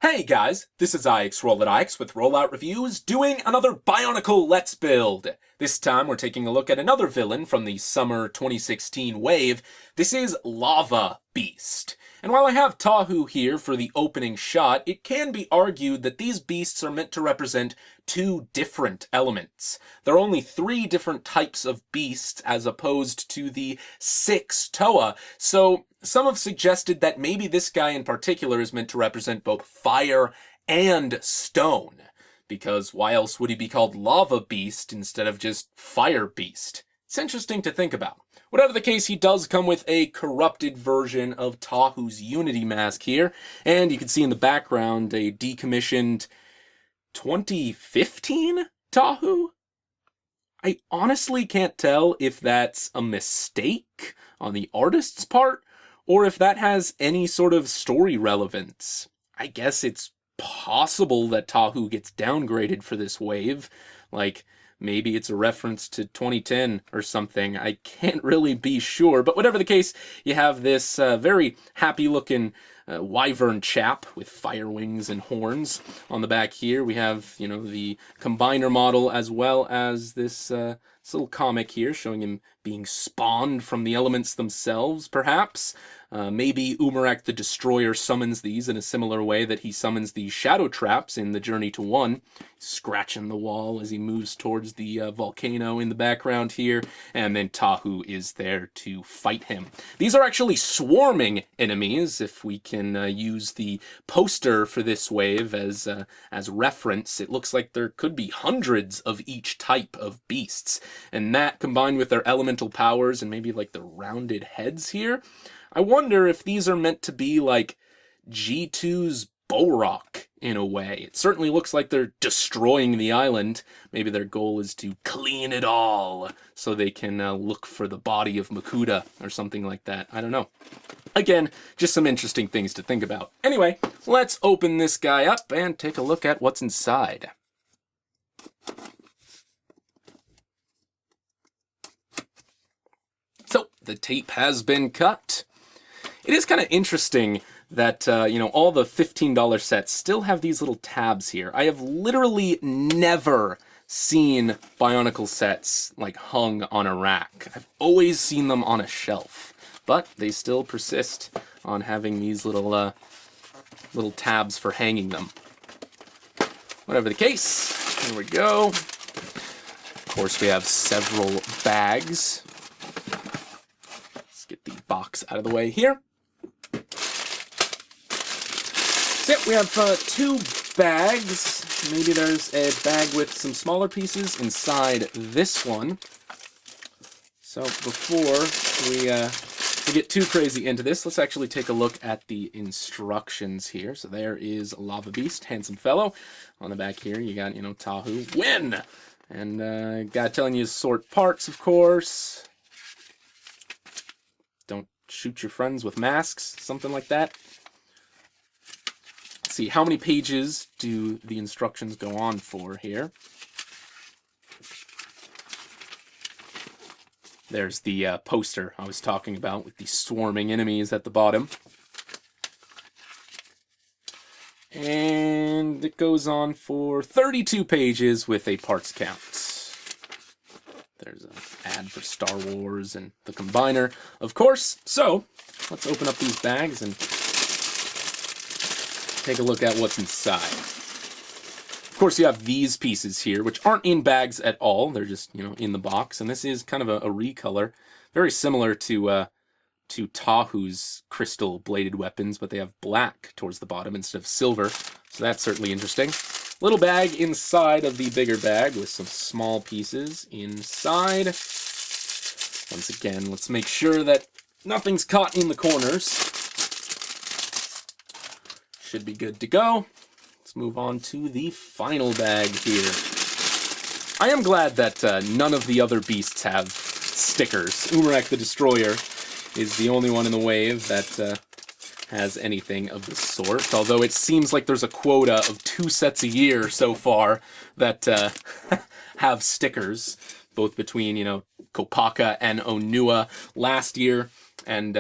Hey guys, this is IX with RolloutReviews doing another Bionicle Let's Build. This time we're taking a look at another villain from the summer 2016 wave. This is Lava Beast. And while I have Tahu here for the opening shot, it can be argued that these beasts are meant to represent two different elements. There are only 3 different types of beasts as opposed to the 6 Toa, so some have suggested that maybe this guy in particular is meant to represent both fire and stone. Because why else would he be called Lava Beast instead of just Fire Beast? It's interesting to think about. Whatever the case, he does come with a corrupted version of Tahu's Unity mask here, and you can see in the background a decommissioned 2015 Tahu? I honestly can't tell if that's a mistake on the artist's part, or if that has any sort of story relevance. I guess it's possible that Tahu gets downgraded for this wave, like maybe it's a reference to 2010 or something. I can't really be sure, but whatever the case, you have this very happy-looking wyvern chap with fire wings and horns on the back here. We have, the combiner model as well as this little comic here showing him being spawned from the elements themselves, perhaps. Maybe Umarak the Destroyer summons these in a similar way that he summons the shadow traps in the Journey to One, scratching the wall as he moves towards the volcano in the background here, and then Tahu is there to fight him. These are actually swarming enemies, if we can use the poster for this wave as reference. It looks like there could be hundreds of each type of beasts, and that combined with their elemental powers and maybe like the rounded heads here, I wonder if these are meant to be like G2's Bohrok in a way. It certainly looks like they're destroying the island. Maybe their goal is to clean it all so they can look for the body of Makuta or something like that. I don't know. Again, just some interesting things to think about. Anyway, let's open this guy up and take a look at what's inside. So, the tape has been cut. It is kind of interesting that, all the $15 sets still have these little tabs here. I have literally never seen Bionicle sets, hung on a rack. I've always seen them on a shelf. But they still persist on having these little tabs for hanging them. Whatever the case, here we go. Of course, we have several bags. Let's get the box out of the way here. So we have 2 bags. Maybe there's a bag with some smaller pieces inside this one. So before we get too crazy into this, let's actually take a look at the instructions here. So there is Lava Beast, handsome fellow. On the back here, you got, Tahu, win! And got telling you to sort parts, of course. Don't shoot your friends with masks, something like that. Let's see, how many pages do the instructions go on for here? There's the poster I was talking about with the swarming enemies at the bottom. And it goes on for 32 pages with a parts count. There's an ad for Star Wars and the combiner, of course. So, let's open up these bags and take a look at what's inside. Of course, you have these pieces here, which aren't in bags at all. They're just, in the box. And this is kind of a recolor. Very similar to Tahu's crystal bladed weapons, but they have black towards the bottom instead of silver. So that's certainly interesting. Little bag inside of the bigger bag with some small pieces inside. Once again, let's make sure that nothing's caught in the corners. Should be good to go. Let's move on to the final bag here. I am glad that none of the other beasts have stickers. Umarak the Destroyer is the only one in the wave that has anything of the sort, although it seems like there's a quota of 2 sets a year so far that have stickers, both between, Kopaka and Onua last year, and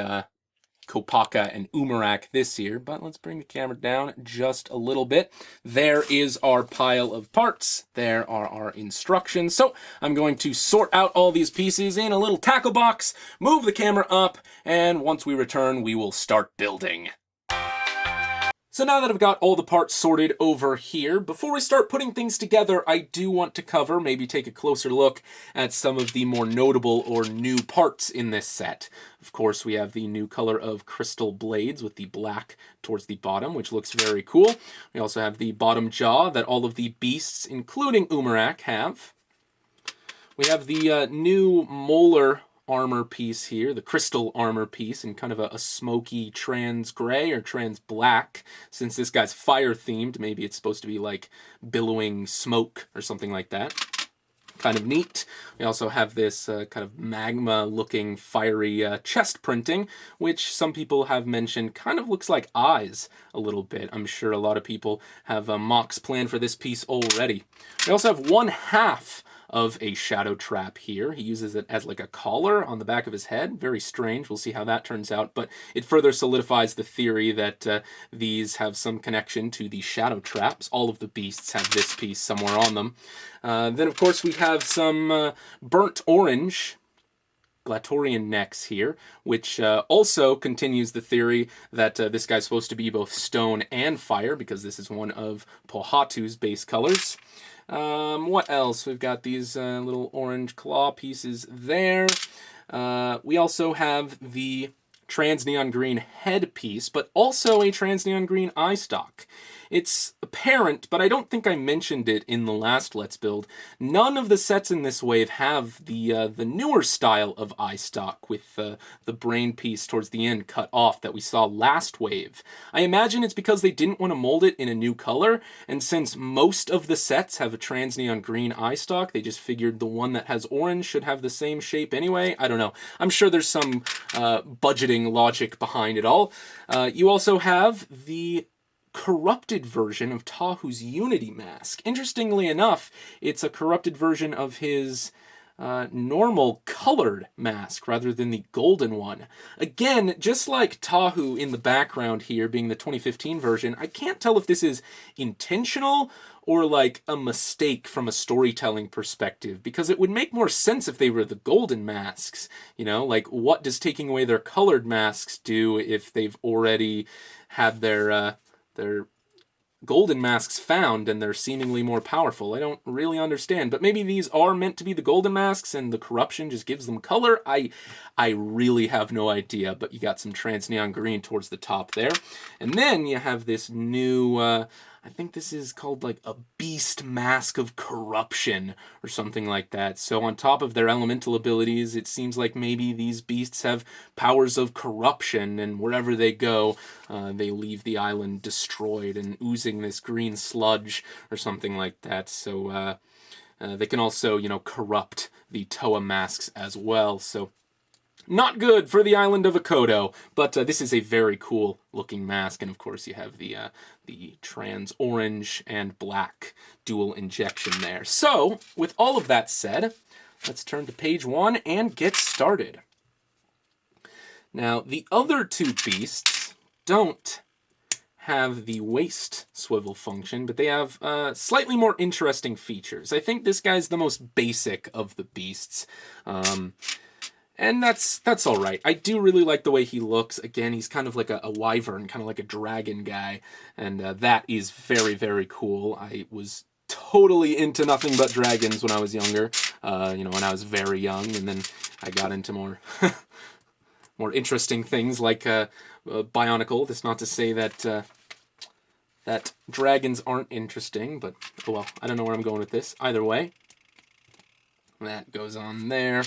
Kopaka and Umarak this year, but let's bring the camera down just a little bit. There is our pile of parts. There are our instructions. So I'm going to sort out all these pieces in a little tackle box, move the camera up, and once we return, we will start building. So now that I've got all the parts sorted over here, before we start putting things together, I do want to cover, maybe take a closer look at some of the more notable or new parts in this set. Of course, we have the new color of crystal blades with the black towards the bottom, which looks very cool. We also have the bottom jaw that all of the beasts, including Umarak, have. We have the new molar armor piece here, the crystal armor piece, in kind of a smoky trans gray or trans black. Since this guy's fire themed, maybe it's supposed to be like billowing smoke or something like that. Kind of neat. We also have this kind of magma looking fiery chest printing, which some people have mentioned kind of looks like eyes a little bit. I'm sure a lot of people have mocks planned for this piece already. We also have one half of a shadow trap here. He uses it as like a collar on the back of his head. Very strange. We'll see how that turns out, but it further solidifies the theory that these have some connection to the shadow traps. All of the beasts have this piece somewhere on them. Then, of course, we have some burnt orange Glatorian necks here, which also continues the theory that this guy's supposed to be both stone and fire, because this is one of Pohatu's base colors. What else? We've got these little orange claw pieces there. We also have the trans neon green head piece, but also a trans neon green eye stalk. It's apparent, but I don't think I mentioned it in the last Let's Build. None of the sets in this wave have the newer style of eye stalk with the brain piece towards the end cut off that we saw last wave. I imagine it's because they didn't want to mold it in a new color, and since most of the sets have a trans neon green eye stalk, they just figured the one that has orange should have the same shape anyway. I don't know. I'm sure there's some budgeting logic behind it all. You also have the corrupted version of Tahu's Unity mask. Interestingly enough, it's a corrupted version of his normal colored mask rather than the golden one. Again, just like Tahu in the background here being the 2015 version, I can't tell if this is intentional or like a mistake from a storytelling perspective, because it would make more sense if they were the golden masks. You know, like what does taking away their colored masks do if they've already had their golden masks found and they're seemingly more powerful? I don't really understand, but maybe these are meant to be the golden masks and the corruption just gives them color. I really have no idea, but you got some trans neon green towards the top there. And then you have this new, I think this is called like a beast mask of corruption or something like that. So on top of their elemental abilities, it seems like maybe these beasts have powers of corruption, and wherever they go, they leave the island destroyed and oozing this green sludge or something like that. So they can also, you know, corrupt the Toa masks as well. So not good for the island of Akodo, but this is a very cool looking mask, and of course you have the trans orange and black dual injection there. So, with all of that said, let's turn to page 1 and get started. Now, the other two beasts don't have the waist swivel function, but they have slightly more interesting features. I think this guy's the most basic of the beasts. And that's all right. I do really like the way he looks. Again, he's kind of like a wyvern, kind of like a dragon guy, and that is very, very cool. I was totally into nothing but dragons when I was younger, you know, when I was very young, and then I got into more more interesting things like BIONICLE. That's not to say that that dragons aren't interesting, but oh well, I don't know where I'm going with this. Either way, that goes on there.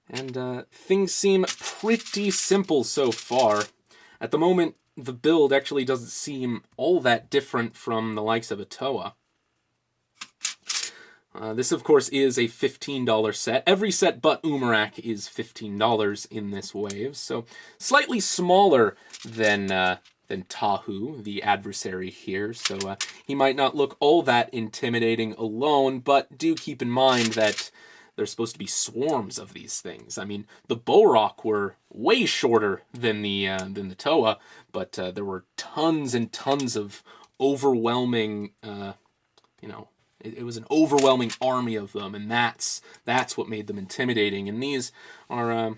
And things seem pretty simple so far. At the moment, the build actually doesn't seem all that different from the likes of a Toa. This, of course, is a $15 set. Every set but Umarak is $15 in this wave, so slightly smaller than Tahu, the adversary here. So he might not look all that intimidating alone, but do keep in mind that there's supposed to be swarms of these things. I mean, the Bohrok were way shorter than the Toa, but there were tons and tons of overwhelming, it was an overwhelming army of them, and that's what made them intimidating. And these are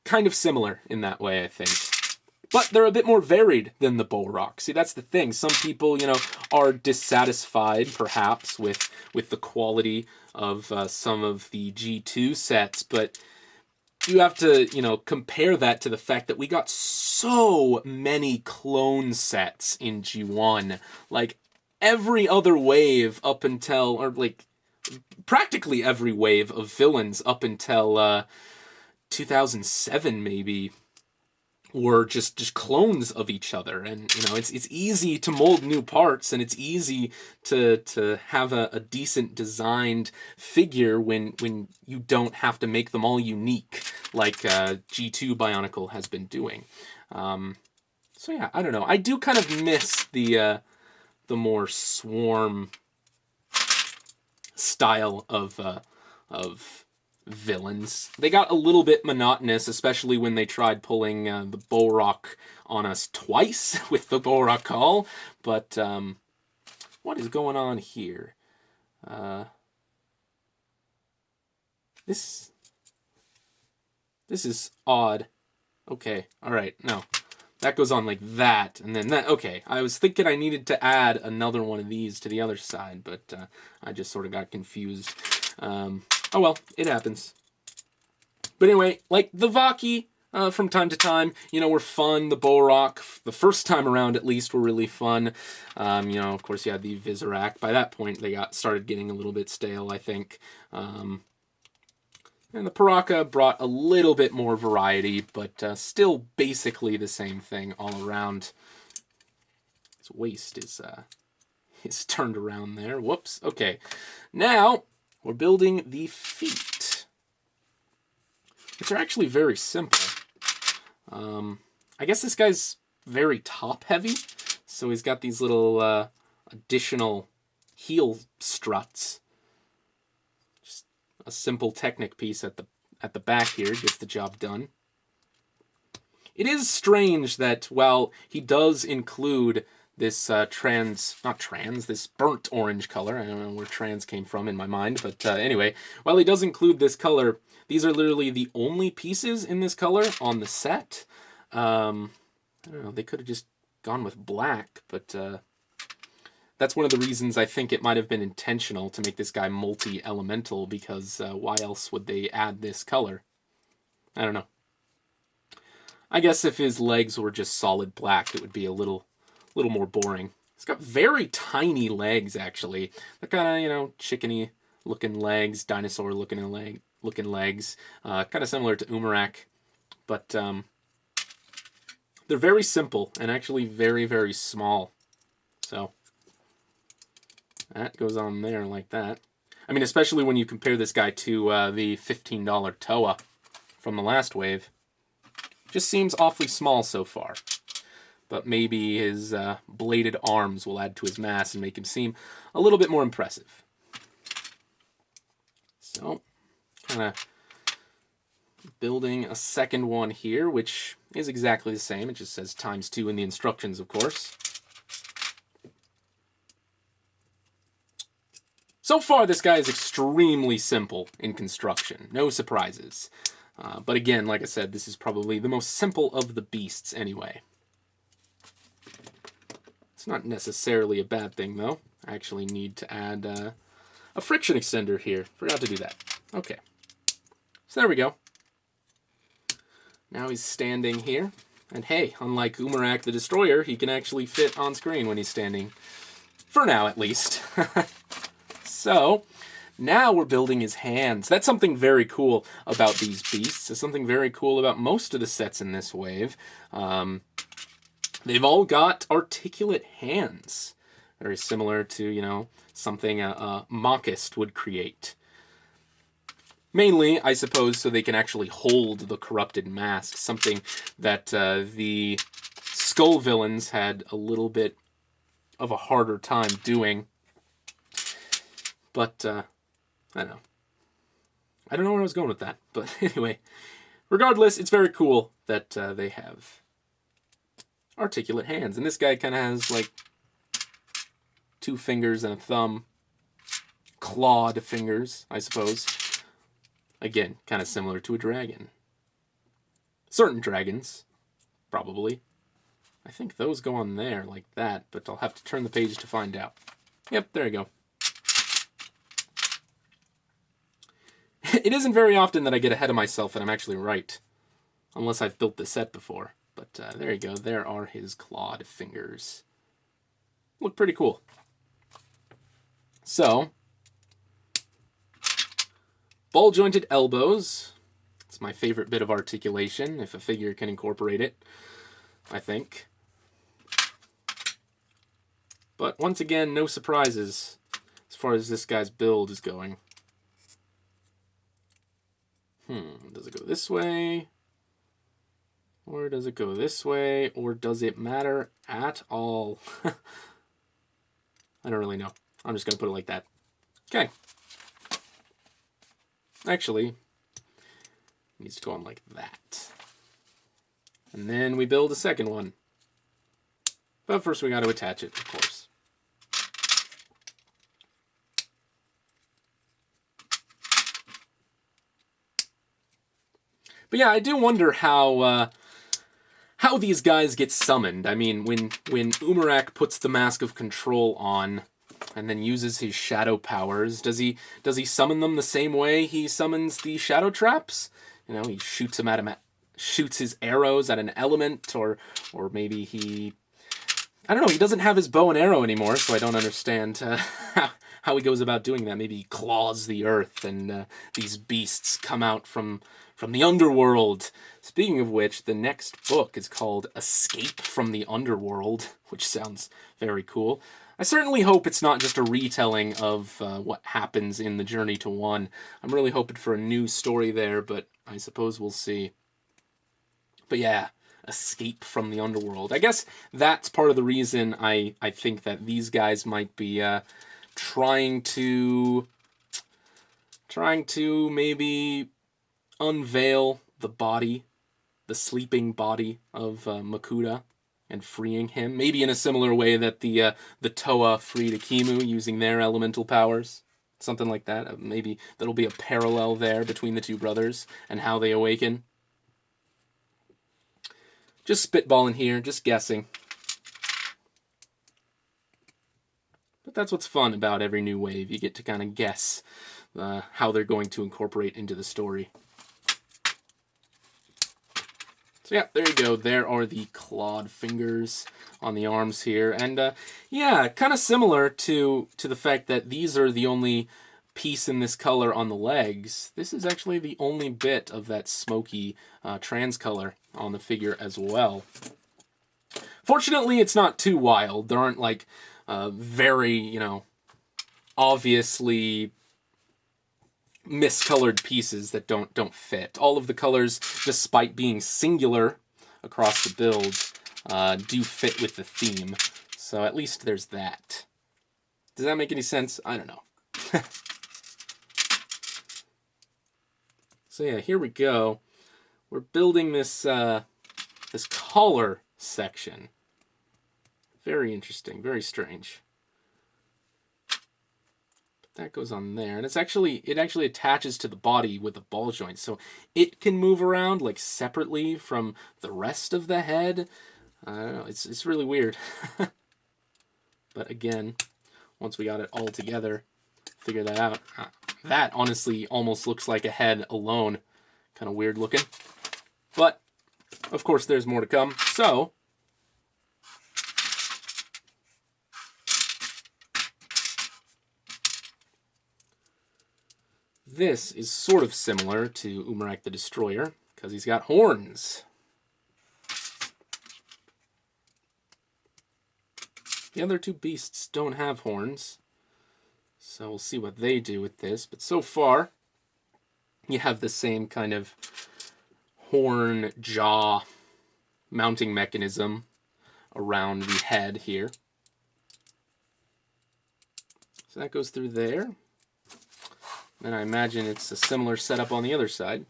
kind of similar in that way, I think. But they're a bit more varied than the Bohrok. See, that's the thing. Some people, are dissatisfied, perhaps, with the quality of some of the G2 sets, but you have to, compare that to the fact that we got so many clone sets in G1. Like, every other wave up until, or like, practically every wave of villains up until 2007, maybe, were just clones of each other. And it's easy to mold new parts, and it's easy to have a decent designed figure when you don't have to make them all unique like G2 Bionicle has been doing. So yeah, I don't know. I do kind of miss the more swarm style of villains. They got a little bit monotonous, especially when they tried pulling the Bohrok on us twice with the Bohrok Call. But what is going on here? This is odd. Okay, all right, no. That goes on like that, and then that, okay. I was thinking I needed to add another one of these to the other side, but I just sort of got confused. Oh well, it happens. But anyway, like the Vaki, from time to time, were fun. The Bohrok, the first time around at least, were really fun. Of course, you had the Visorak. By that point, they started getting a little bit stale, I think. And the Paraka brought a little bit more variety, but still basically the same thing all around. His waist is turned around there. Whoops. Okay. Now, we're building the feet, which are actually very simple. I guess this guy's very top-heavy, so he's got these little additional heel struts. Just a simple Technic piece at the back here gets the job done. It is strange that while he does include this this burnt orange color. I don't know where trans came from in my mind, but anyway, while he does include this color, these are literally the only pieces in this color on the set. I don't know, they could have just gone with black, but that's one of the reasons I think it might have been intentional to make this guy multi-elemental, because why else would they add this color? I don't know. I guess if his legs were just solid black, it would be a little more boring. He's got very tiny legs, actually. They're kind of, chickeny looking legs, dinosaur looking legs. Kind of similar to Umarak, but they're very simple and actually very, very small. So that goes on there like that. I mean, especially when you compare this guy to the $15 Toa from the last wave. Just seems awfully small so far. But maybe his bladed arms will add to his mass and make him seem a little bit more impressive. So, kind of building a second one here, which is exactly the same. It just says ×2 in the instructions, of course. So far, this guy is extremely simple in construction. No surprises. But again, like I said, this is probably the most simple of the beasts anyway. It's not necessarily a bad thing, though. I actually need to add a friction extender here. Forgot to do that. Okay. So there we go. Now he's standing here. And hey, unlike Umarak the Destroyer, he can actually fit on screen when he's standing. For now, at least. So, now we're building his hands. That's something very cool about these beasts. It's something very cool about most of the sets in this wave. They've all got articulate hands. Very similar to, something a Mockist would create. Mainly, I suppose, so they can actually hold the corrupted mask. Something that the Skull villains had a little bit of a harder time doing. But, I don't know. I don't know where I was going with that, but anyway. Regardless, it's very cool that they have articulate hands. And this guy kind of has, like, 2 fingers and a thumb. Clawed fingers, I suppose. Again, kind of similar to a dragon. Certain dragons, probably. I think those go on there like that, but I'll have to turn the page to find out. Yep, there you go. It isn't very often that I get ahead of myself and I'm actually right. Unless I've built this set before. But there you go. There are his clawed fingers. Look pretty cool. So, ball-jointed elbows. It's my favorite bit of articulation, if a figure can incorporate it, I think. But once again, no surprises as far as this guy's build is going. Does it go this way? Or does it go this way? Or does it matter at all? I don't really know. I'm just going to put it like that. Okay. Actually, it needs to go on like that. And then we build a second one. But first we got to attach it, of course. But yeah, I do wonder how these guys get summoned. I mean, when Umarak puts the Mask of Control on and then uses his shadow powers, does he summon them the same way he summons the shadow traps? You know, he shoots them at him, shoots his arrows at an element, or maybe he, I don't know, he doesn't have his bow and arrow anymore, so I don't understand how he goes about doing that. Maybe he claws the earth and these beasts come out from the underworld. Speaking of which, the next book is called Escape from the Underworld, which sounds very cool. I certainly hope it's not just a retelling of what happens in the Journey to One. I'm really hoping for a new story there, but I suppose we'll see. But yeah, Escape from the Underworld. I guess that's part of the reason I think that these guys might be trying to maybe unveil the body, the sleeping body of Makuta, and freeing him. Maybe in a similar way that the Toa freed Akimu using their elemental powers. Something like that. Maybe there'll be a parallel there between the two brothers and how they awaken. Just spitballing here, just guessing. But that's what's fun about every new wave. You get to kind of guess how they're going to incorporate into the story. So yeah, there you go. There are the clawed fingers on the arms here. And yeah, kind of similar to the fact that these are the only piece in this color on the legs. This is actually the only bit of that smoky trans color on the figure as well. Fortunately, it's not too wild. There aren't like very, you know, obviously miscolored pieces that don't fit. All of the colors, despite being singular across the build, do fit with the theme. So at least there's that. Does that make any sense? I don't know. So yeah, here we go. We're building this this collar section. Very interesting, very strange. That goes on there, and it actually attaches to the body with a ball joint, so it can move around like separately from the rest of the head. I don't know, it's really weird. But again, once we got it all together, figure that out. That honestly almost looks like a head alone. Kind of weird looking. But of course there's more to come. So this is sort of similar to Umarak the Destroyer, because he's got horns. The other two beasts don't have horns, so we'll see what they do with this. But so far, you have the same kind of horn jaw mounting mechanism around the head here. So that goes through there. And I imagine it's a similar setup on the other side.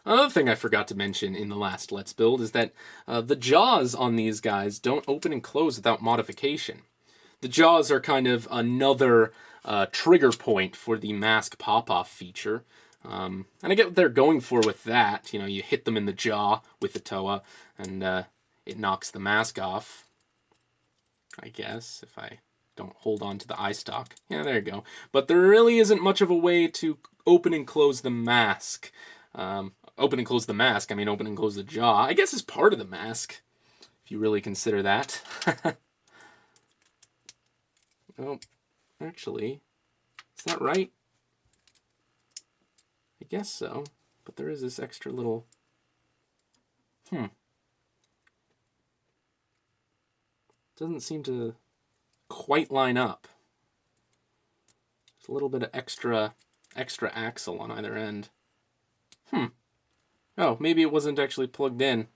Another thing I forgot to mention in the last Let's Build is that the jaws on these guys don't open and close without modification. The jaws are kind of another trigger point for the mask pop-off feature. And I get what they're going for with that. You know, you hit them in the jaw with the TOA, and it knocks the mask off. I guess, if I don't hold on to the eye stalk. Yeah, there you go. But there really isn't much of a way to open and close the mask. Open and close the mask, I mean open and close the jaw, I guess is part of the mask, if you really consider that. Oh, actually, is that right? I guess so, but there is this extra little... Doesn't seem to quite line up. There's a little bit of extra axle on either end. Oh, maybe it wasn't actually plugged in.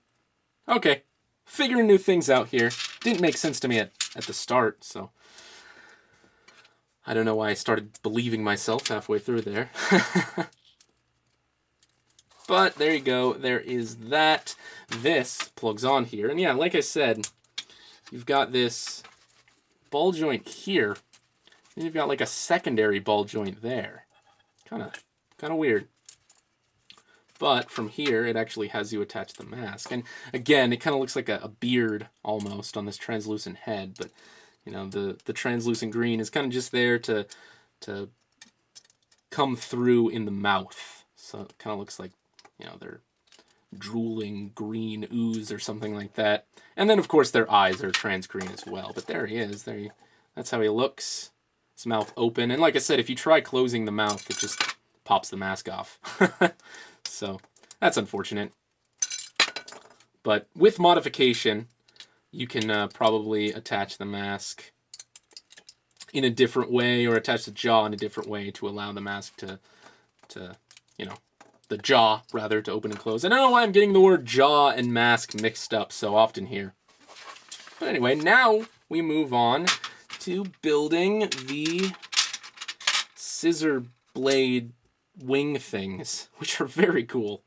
Okay, figuring new things out here. Didn't make sense to me at the start, so... I don't know why I started believing myself halfway through there. But there you go, there is that. This plugs on here. And yeah, like I said, you've got this ball joint here, and you've got like a secondary ball joint there. Kind of weird. But from here, it actually has you attach the mask. And again, it kind of looks like a beard almost on this translucent head. But, you know, the translucent green is kind of just there to come through in the mouth. So it kind of looks like, you know, they're drooling green ooze or something like that. And then, of course, their eyes are trans green as well. But there he is. That's how he looks. His mouth open. And like I said, if you try closing the mouth, it just pops the mask off. So that's unfortunate. But with modification, you can probably attach the mask in a different way, or attach the jaw in a different way to allow the mask to you know, the jaw, rather, to open and close. I don't know why I'm getting the word jaw and mask mixed up so often here. But anyway, now we move on to building the scissor blade wing things, which are very cool.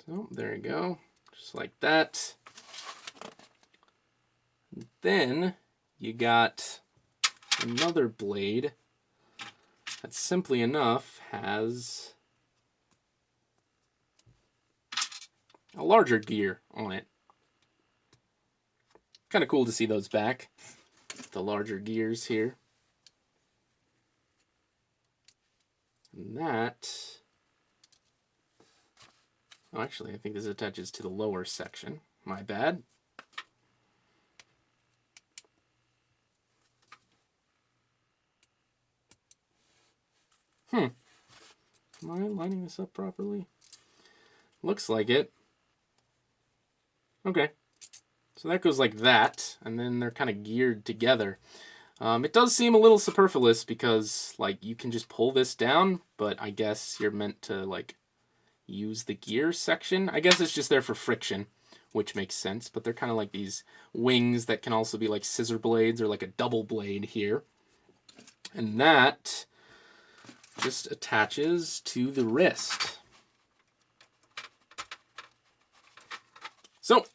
So there you go, just like that. And then you got another blade that simply enough has a larger gear on it. Kind of cool to see those back, the larger gears here. And that... Oh, actually, I think this attaches to the lower section. My bad. Am I lining this up properly? Looks like it. Okay. So that goes like that, and then they're kind of geared together. It does seem a little superfluous because, like, you can just pull this down, but I guess you're meant to, like, use the gear section. I guess it's just there for friction, which makes sense, but they're kind of like these wings that can also be like scissor blades or like a double blade here. And that just attaches to the wrist. So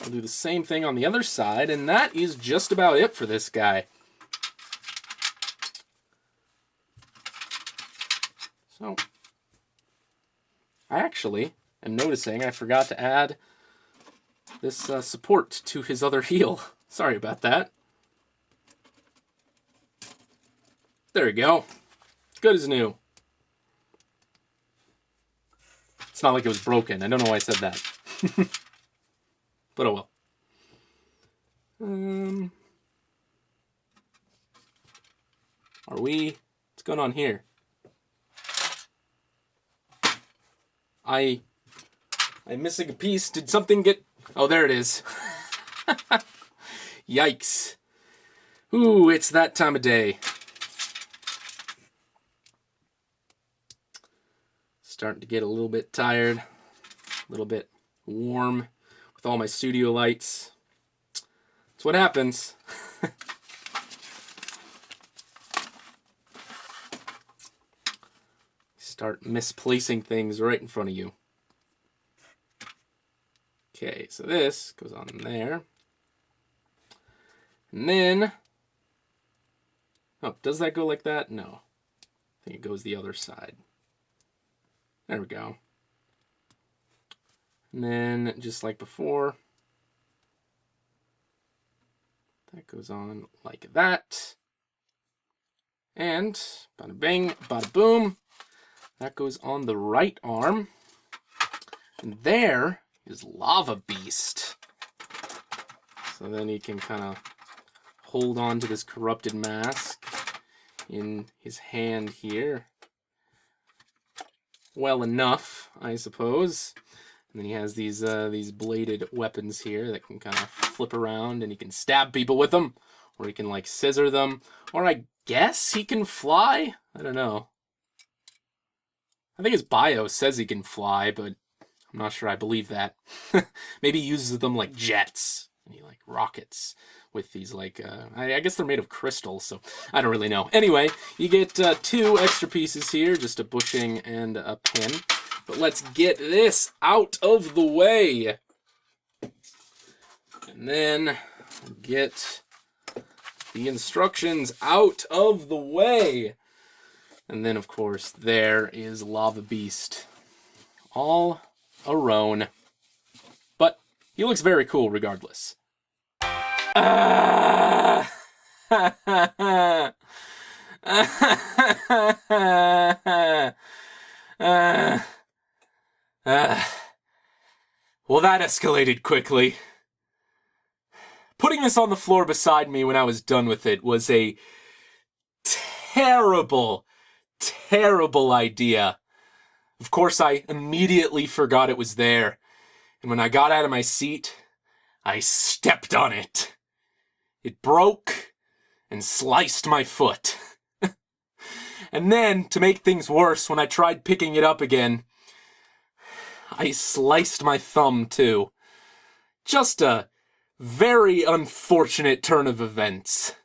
I'll do the same thing on the other side, and that is just about it for this guy. So I actually am noticing I forgot to add this support to his other heel. Sorry about that. There we go. Good as new. It's not like it was broken. I don't know why I said that. But oh well. What's going on here? I'm missing a piece. Did something get... Oh, there it is. Yikes. Ooh, it's that time of day. Starting to get a little bit tired, a little bit warm with all my studio lights. That's what happens. Start misplacing things right in front of you. Okay, so this goes on there. And then, oh, does that go like that? No. I think it goes the other side. There we go. And then, just like before, that goes on like that. And, bada bing, bada boom, that goes on the right arm. And there is Lava Beast. So then he can kind of hold on to this corrupted mask in his hand here. Well enough, I suppose. And then he has these bladed weapons here that can kind of flip around, and he can stab people with them, or he can like scissor them, or I guess he can fly? I don't know. I think his bio says he can fly, but I'm not sure I believe that. Maybe he uses them like jets, and he like rockets with these like, I guess they're made of crystal, so I don't really know. Anyway, you get 2 extra pieces here, just a bushing and a pin. But let's get this out of the way. And then get the instructions out of the way. And then, of course, there is Lava Beast. All alone. But he looks very cool regardless. Well, that escalated quickly. Putting this on the floor beside me when I was done with it was a terrible, terrible idea. Of course, I immediately forgot it was there. And when I got out of my seat, I stepped on it. It broke and sliced my foot. And then, to make things worse, when I tried picking it up again, I sliced my thumb too. Just a very unfortunate turn of events.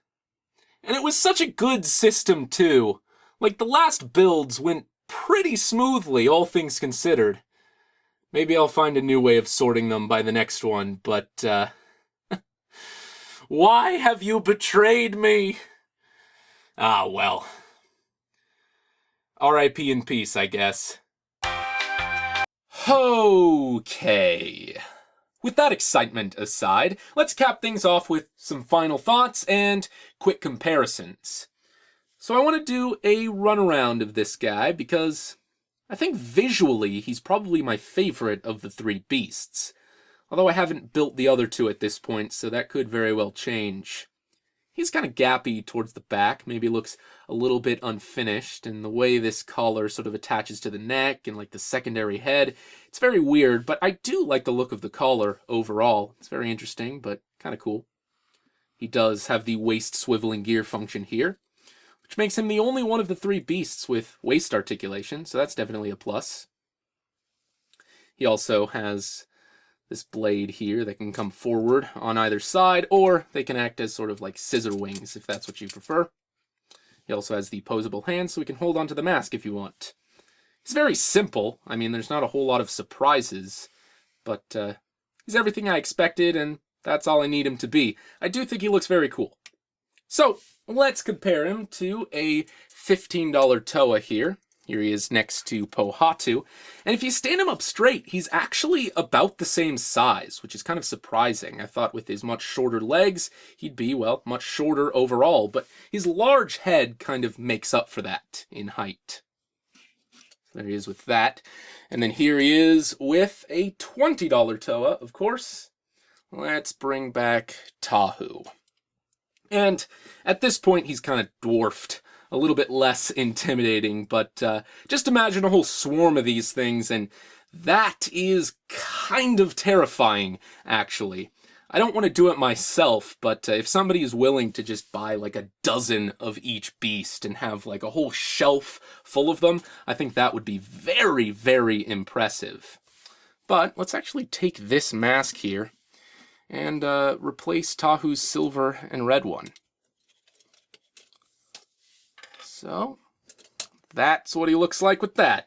And it was such a good system too. Like, the last builds went pretty smoothly, all things considered. Maybe I'll find a new way of sorting them by the next one, but, why have you betrayed me? Ah, well. R.I.P. in peace, I guess. Okay. With that excitement aside, let's cap things off with some final thoughts and quick comparisons. So I want to do a runaround of this guy because I think visually he's probably my favorite of the 3 beasts. Although I haven't built the other 2 at this point, so that could very well change. He's kind of gappy towards the back, maybe looks a little bit unfinished, and the way this collar sort of attaches to the neck and like the secondary head, it's very weird, but I do like the look of the collar overall. It's very interesting, but kind of cool. He does have the waist swiveling gear function here, which makes him the only one of the 3 beasts with waist articulation, so that's definitely a plus. He also has this blade here that can come forward on either side, or they can act as sort of like scissor wings, if that's what you prefer. He also has the posable hand, so we can hold onto the mask if you want. He's very simple. I mean, there's not a whole lot of surprises, but he's everything I expected, and that's all I need him to be. I do think he looks very cool. So, let's compare him to a $15 Toa here. Here he is next to Pohatu. And if you stand him up straight, he's actually about the same size, which is kind of surprising. I thought with his much shorter legs, he'd be, well, much shorter overall. But his large head kind of makes up for that in height. So there he is with that. And then here he is with a $20 Toa, of course. Let's bring back Tahu. And at this point, he's kind of dwarfed. A little bit less intimidating, but just imagine a whole swarm of these things, and that is kind of terrifying, actually. I don't want to do it myself, but if somebody is willing to just buy like a dozen of each beast and have like a whole shelf full of them, I think that would be very, very impressive. But let's actually take this mask here and replace Tahu's silver and red one. So that's what he looks like with that.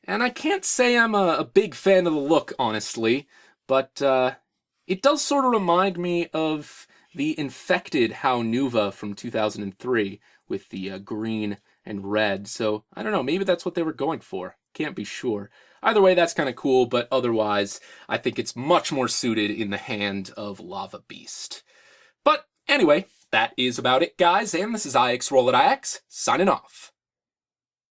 And I can't say I'm a big fan of the look, honestly, but it does sort of remind me of the infected Haunuva from 2003 with the green and red. So I don't know, maybe that's what they were going for. Can't be sure. Either way, that's kind of cool, but otherwise, I think it's much more suited in the hand of Lava Beast. But anyway, that is about it, guys, and this is IX Roll It IX, signing off.